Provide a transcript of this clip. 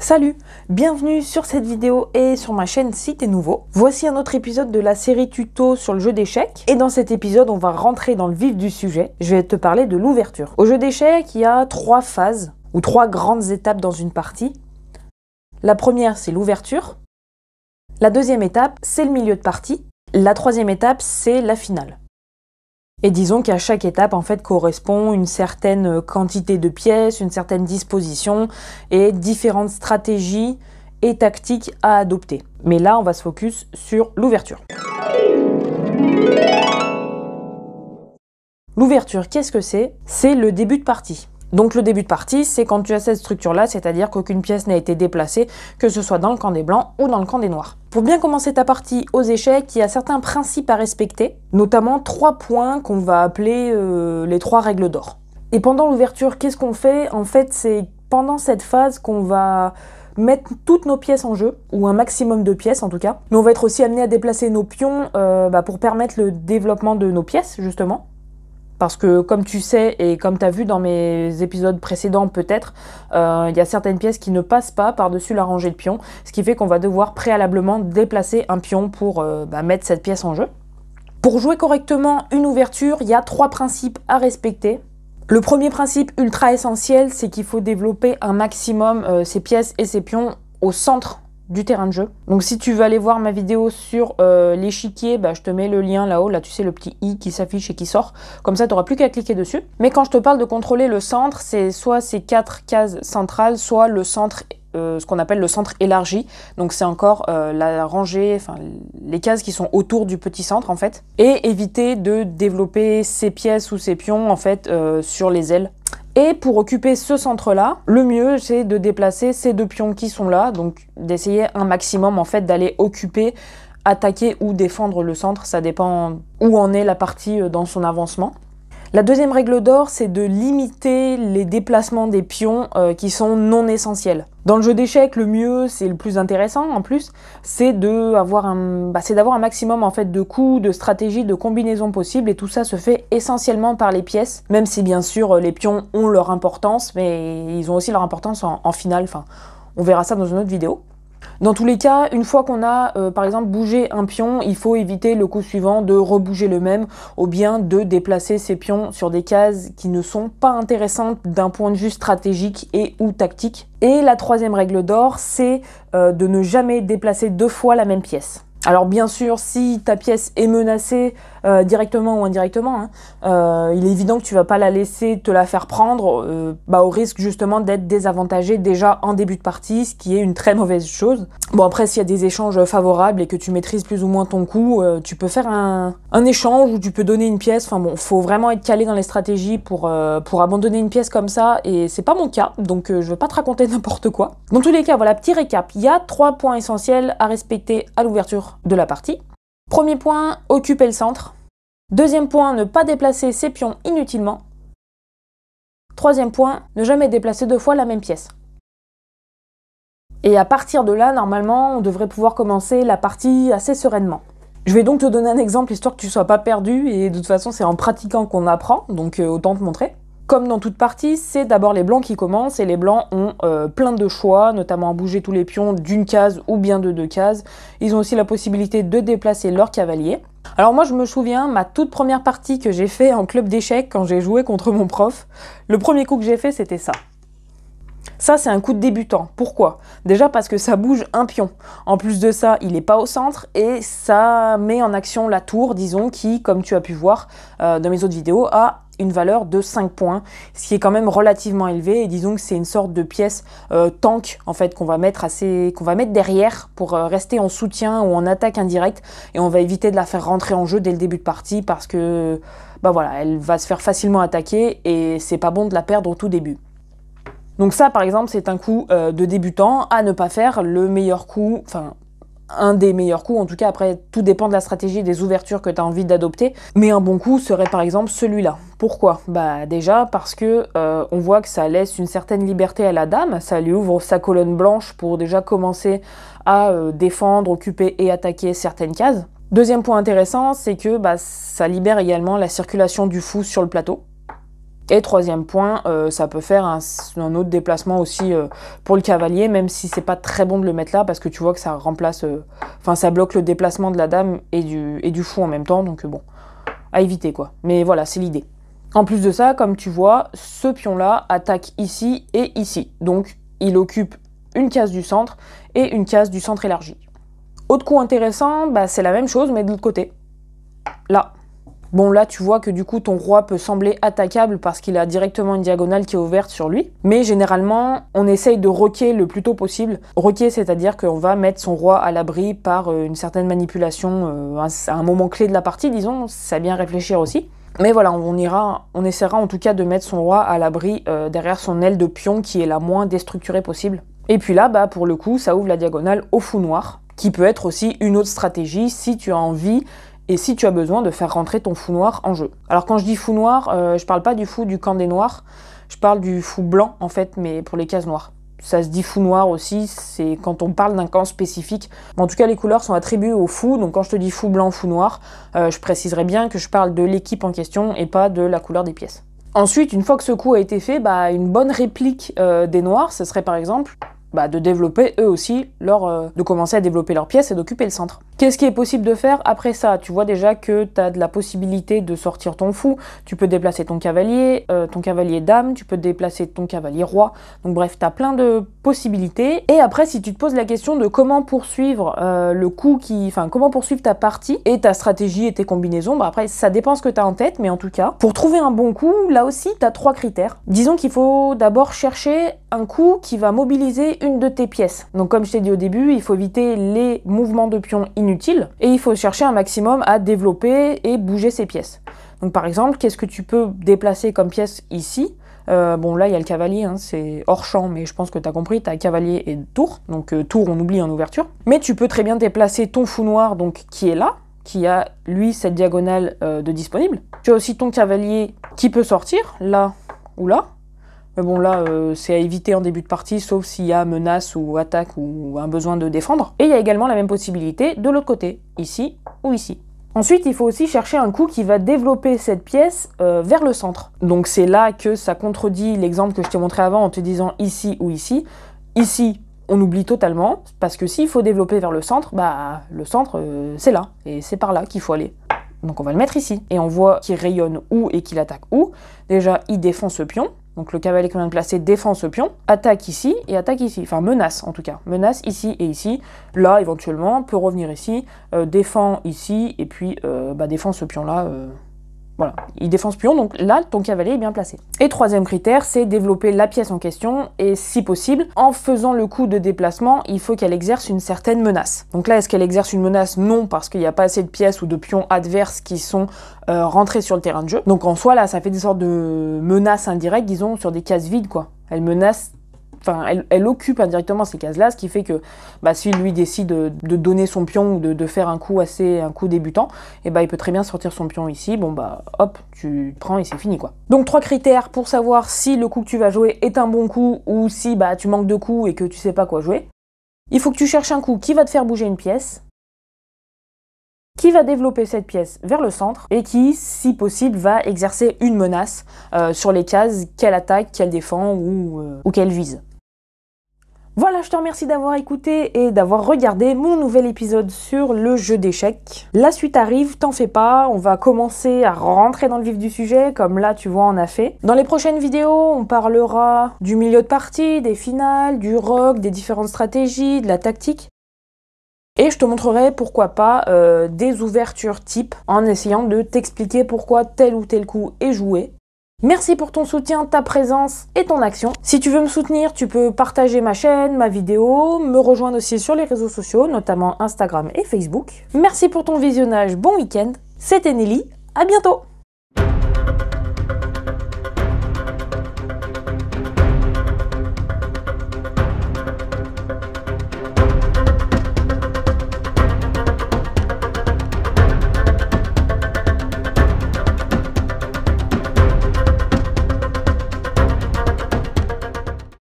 Salut, bienvenue sur cette vidéo et sur ma chaîne si t'es nouveau. Voici un autre épisode de la série tuto sur le jeu d'échecs. Et dans cet épisode, on va rentrer dans le vif du sujet. Je vais te parler de l'ouverture. Au jeu d'échecs, il y a 3 phases ou 3 grandes étapes dans une partie. La première, c'est l'ouverture. La deuxième étape, c'est le milieu de partie. La troisième étape, c'est la finale. Et disons qu'à chaque étape, en fait, correspond une certaine quantité de pièces, une certaine disposition et différentes stratégies et tactiques à adopter. Mais là, on va se focus sur l'ouverture. L'ouverture, qu'est-ce que c'est? C'est le début de partie. Donc le début de partie, c'est quand tu as cette structure-là, c'est-à-dire qu'aucune pièce n'a été déplacée, que ce soit dans le camp des blancs ou dans le camp des noirs. Pour bien commencer ta partie aux échecs, il y a certains principes à respecter, notamment 3 points qu'on va appeler les 3 règles d'or. Et pendant l'ouverture, qu'est-ce qu'on fait? En fait, c'est pendant cette phase qu'on va mettre toutes nos pièces en jeu, ou un maximum de pièces en tout cas. Mais on va être aussi amené à déplacer nos pions pour permettre le développement de nos pièces, justement. Parce que comme tu sais, et comme tu as vu dans mes épisodes précédents peut-être, il y a certaines pièces qui ne passent pas par-dessus la rangée de pions, ce qui fait qu'on va devoir préalablement déplacer un pion pour mettre cette pièce en jeu. Pour jouer correctement une ouverture, il y a 3 principes à respecter. Le premier principe ultra essentiel, c'est qu'il faut développer un maximum ces pièces et ces pions au centre du terrain de jeu. Donc si tu veux aller voir ma vidéo sur l'échiquier, je te mets le lien là-haut, là tu sais le petit i qui s'affiche et qui sort, comme ça tu n'auras plus qu'à cliquer dessus. Mais quand je te parle de contrôler le centre, c'est soit ces 4 cases centrales, soit le centre, ce qu'on appelle le centre élargi, donc c'est encore la rangée, enfin les cases qui sont autour du petit centre en fait, et éviter de développer ces pièces ou ces pions en fait sur les ailes. Et pour occuper ce centre-là, le mieux c'est de déplacer ces 2 pions qui sont là, donc d'essayer un maximum en fait d'aller occuper, attaquer ou défendre le centre, ça dépend où en est la partie dans son avancement. La deuxième règle d'or, c'est de limiter les déplacements des pions qui sont non essentiels. Dans le jeu d'échecs, le mieux, c'est le plus intéressant en plus, c'est d'avoir un maximum en fait de coups, de stratégies, de combinaisons possibles, et tout ça se fait essentiellement par les pièces, même si bien sûr les pions ont leur importance, mais ils ont aussi leur importance en finale, enfin on verra ça dans une autre vidéo. Dans tous les cas, une fois qu'on a par exemple bougé un pion, il faut éviter le coup suivant de rebouger le même ou bien de déplacer ces pions sur des cases qui ne sont pas intéressantes d'un point de vue stratégique et ou tactique. Et la troisième règle d'or, c'est de ne jamais déplacer 2 fois la même pièce. Alors bien sûr, si ta pièce est menacée directement ou indirectement, il est évident que tu vas pas la laisser te la faire prendre au risque justement d'être désavantagé déjà en début de partie, ce qui est une très mauvaise chose. Bon après, s'il y a des échanges favorables et que tu maîtrises plus ou moins ton coup, tu peux faire un échange où tu peux donner une pièce. Enfin bon, faut vraiment être calé dans les stratégies pour abandonner une pièce comme ça, et c'est pas mon cas, donc je vais pas te raconter n'importe quoi. Dans tous les cas, voilà, petit récap, il y a 3 points essentiels à respecter à l'ouverture de la partie. Premier point, occuper le centre. Deuxième point, ne pas déplacer ses pions inutilement. Troisième point, ne jamais déplacer 2 fois la même pièce. Et à partir de là, normalement, on devrait pouvoir commencer la partie assez sereinement. Je vais donc te donner un exemple histoire que tu ne sois pas perdu, et de toute façon c'est en pratiquant qu'on apprend, donc autant te montrer. Comme dans toute partie, c'est d'abord les blancs qui commencent, et les blancs ont plein de choix, notamment à bouger tous les pions d'une case ou bien de 2 cases. Ils ont aussi la possibilité de déplacer leur cavalier. Alors moi je me souviens, ma toute première partie que j'ai fait en club d'échecs quand j'ai joué contre mon prof, le premier coup que j'ai fait c'était ça. Ça, c'est un coup de débutant. Pourquoi? Déjà parce que ça bouge un pion. En plus de ça, il n'est pas au centre et ça met en action la tour, disons, qui, comme tu as pu voir dans mes autres vidéos, a une valeur de 5 points, ce qui est quand même relativement élevé. Et disons que c'est une sorte de pièce tank, en fait, qu'on va mettre derrière pour rester en soutien ou en attaque indirecte. Et on va éviter de la faire rentrer en jeu dès le début de partie parce que, voilà, elle va se faire facilement attaquer et c'est pas bon de la perdre au tout début. Donc ça, par exemple, c'est un coup de débutant à ne pas faire le meilleur coup, enfin, un des meilleurs coups, en tout cas, après, tout dépend de la stratégie et des ouvertures que tu as envie d'adopter, mais un bon coup serait par exemple celui-là. Pourquoi? Déjà parce que on voit que ça laisse une certaine liberté à la dame, ça lui ouvre sa colonne blanche pour déjà commencer à défendre, occuper et attaquer certaines cases. Deuxième point intéressant, c'est que ça libère également la circulation du fou sur le plateau. Et troisième point, ça peut faire un autre déplacement aussi pour le cavalier, même si c'est pas très bon de le mettre là, parce que tu vois que ça remplace, enfin ça bloque le déplacement de la dame et du fou en même temps, donc bon, à éviter quoi. Mais voilà, c'est l'idée. En plus de ça, comme tu vois, ce pion-là attaque ici et ici. Donc, il occupe une case du centre et une case du centre élargi. Autre coup intéressant, bah, c'est la même chose, mais de l'autre côté. Là. Bon, là, tu vois que du coup, ton roi peut sembler attaquable parce qu'il a directement une diagonale qui est ouverte sur lui. Mais généralement, on essaye de roquer le plus tôt possible. Roquer, c'est-à-dire qu'on va mettre son roi à l'abri par une certaine manipulation à un moment clé de la partie, disons. C'est à bien réfléchir aussi. Mais voilà, on essaiera en tout cas de mettre son roi à l'abri derrière son aile de pion qui est la moins déstructurée possible. Et puis là, bah, pour le coup, ça ouvre la diagonale au fou noir, qui peut être aussi une autre stratégie si tu as envie et si tu as besoin de faire rentrer ton fou noir en jeu. Alors quand je dis fou noir, je parle pas du fou du camp des noirs, je parle du fou blanc en fait, mais pour les cases noires. Ça se dit fou noir aussi, c'est quand on parle d'un camp spécifique. En tout cas, les couleurs sont attribuées au fou, donc quand je te dis fou blanc, fou noir, je préciserai bien que je parle de l'équipe en question et pas de la couleur des pièces. Ensuite, une fois que ce coup a été fait, bah, une bonne réplique des noirs, ce serait par exemple de développer eux aussi de commencer à développer leurs pièces et d'occuper le centre. Qu'est-ce qui est possible de faire après ça? Tu vois déjà que tu as de la possibilité de sortir ton fou, tu peux déplacer ton cavalier dame, tu peux déplacer ton cavalier roi, donc bref, tu as plein de possibilités. Et après, si tu te poses la question de comment poursuivre comment poursuivre ta partie et ta stratégie et tes combinaisons, bah après, ça dépend ce que tu as en tête, mais en tout cas, pour trouver un bon coup, là aussi, tu as 3 critères. Disons qu'il faut d'abord chercher un coup qui va mobiliser une de tes pièces. Donc comme je t'ai dit au début, il faut éviter les mouvements de pion inutiles et il faut chercher un maximum à développer et bouger ses pièces. Donc par exemple, qu'est-ce que tu peux déplacer comme pièce ici? Bon là il y a le cavalier, hein, c'est hors champ, mais je pense que tu as compris, tu as cavalier et tour, donc tour on oublie en ouverture. Mais tu peux très bien déplacer ton fou noir donc qui est là, qui a lui cette diagonale de disponible. Tu as aussi ton cavalier qui peut sortir, là ou là. Mais bon là, c'est à éviter en début de partie, sauf s'il y a menace ou attaque ou un besoin de défendre. Et il y a également la même possibilité de l'autre côté, ici ou ici. Ensuite, il faut aussi chercher un coup qui va développer cette pièce vers le centre. Donc c'est là que ça contredit l'exemple que je t'ai montré avant en te disant ici ou ici. Ici, on oublie totalement, parce que s'il faut développer vers le centre, bah le centre, c'est là, et c'est par là qu'il faut aller. Donc on va le mettre ici, et on voit qu'il rayonne où et qu'il attaque où. Déjà, il défend ce pion. Donc le cavalier qu'on vient de placer défend ce pion, attaque ici et attaque ici, enfin menace en tout cas, menace ici et ici, là éventuellement peut revenir ici, défend ici et puis défend ce pion là, voilà, il défend ce pion, donc là ton cavalier est bien placé. Et troisième critère, c'est développer la pièce en question et si possible, en faisant le coup de déplacement, il faut qu'elle exerce une certaine menace. Donc là, est-ce qu'elle exerce une menace? Non, parce qu'il n'y a pas assez de pièces ou de pions adverses qui sont rentrés sur le terrain de jeu. Donc en soi, là, ça fait des sortes de menaces indirectes, disons, sur des cases vides, quoi. Elle menace, enfin, elle occupe indirectement ces cases-là, ce qui fait que si lui décide de donner son pion ou de faire un coup débutant, et il peut très bien sortir son pion ici, bon hop, tu prends et c'est fini quoi. Donc 3 critères pour savoir si le coup que tu vas jouer est un bon coup ou si tu manques de coups et que tu sais pas quoi jouer. Il faut que tu cherches un coup qui va te faire bouger une pièce, qui va développer cette pièce vers le centre et qui, si possible, va exercer une menace sur les cases qu'elle attaque, qu'elle défend ou qu'elle vise. Voilà, je te remercie d'avoir écouté et d'avoir regardé mon nouvel épisode sur le jeu d'échecs. La suite arrive, t'en fais pas, on va commencer à rentrer dans le vif du sujet, comme là, tu vois, on a fait. Dans les prochaines vidéos, on parlera du milieu de partie, des finales, du rock, des différentes stratégies, de la tactique. Et je te montrerai, pourquoi pas, des ouvertures type, en essayant de t'expliquer pourquoi tel ou tel coup est joué. Merci pour ton soutien, ta présence et ton action. Si tu veux me soutenir, tu peux partager ma chaîne, ma vidéo, me rejoindre aussi sur les réseaux sociaux, notamment Instagram et Facebook. Merci pour ton visionnage, bon week-end. C'était Nelly, à bientôt!